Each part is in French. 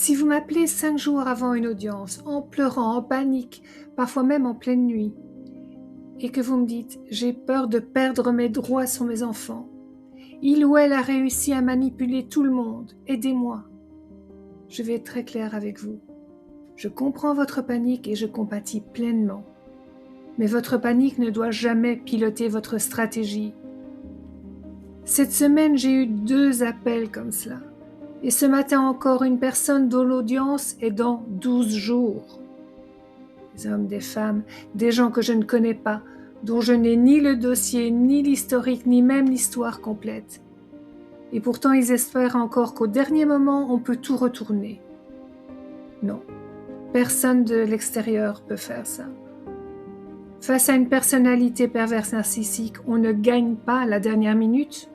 Si vous m'appelez 5 jours avant une audience, en pleurant, en panique, parfois même en pleine nuit, et que vous me dites « j'ai peur de perdre mes droits sur mes enfants », il ou elle a réussi à manipuler tout le monde, aidez-moi. Je vais être très claire avec vous. Je comprends votre panique et je compatis pleinement. Mais votre panique ne doit jamais piloter votre stratégie. Cette semaine, j'ai eu 2 appels comme cela. Et ce matin encore, une personne dont l'audience est dans 12 jours. Des hommes, des femmes, des gens que je ne connais pas, dont je n'ai ni le dossier, ni l'historique, ni même l'histoire complète. Et pourtant, ils espèrent encore qu'au dernier moment, on peut tout retourner. Non, personne de l'extérieur peut faire ça. Face à une personnalité perverse narcissique, on ne gagne pas à la dernière minute.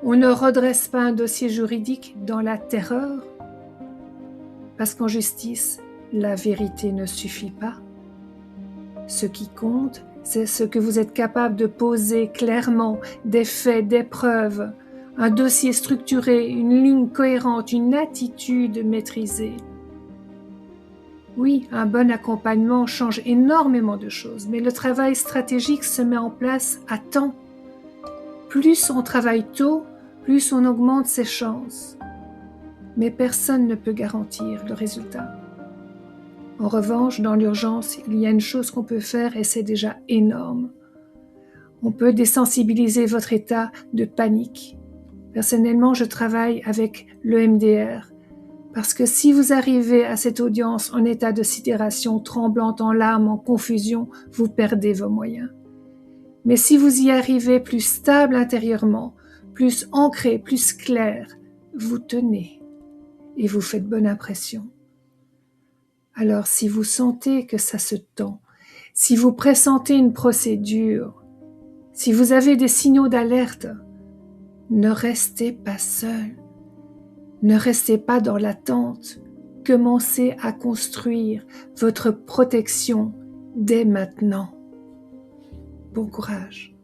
On ne redresse pas un dossier juridique dans la terreur. Parce qu'en justice, la vérité ne suffit pas. Ce qui compte, c'est ce que vous êtes capable de poser clairement, des faits, des preuves, un dossier structuré, une ligne cohérente, une attitude maîtrisée. Oui, un bon accompagnement change énormément de choses, mais le travail stratégique se met en place à temps. Plus on travaille tôt, plus on augmente ses chances. Mais personne ne peut garantir le résultat. En revanche, dans l'urgence, il y a une chose qu'on peut faire et c'est déjà énorme. On peut désensibiliser votre état de panique. Personnellement, je travaille avec l'EMDR parce que si vous arrivez à cette audience en état de sidération, tremblante, en larmes, en confusion, vous perdez vos moyens. Mais si vous y arrivez plus stable intérieurement, plus ancré, plus clair, vous tenez et vous faites bonne impression. Alors si vous sentez que ça se tend, si vous pressentez une procédure, si vous avez des signaux d'alerte, ne restez pas seul. Ne restez pas dans l'attente. Commencez à construire votre protection dès maintenant. Bon courage.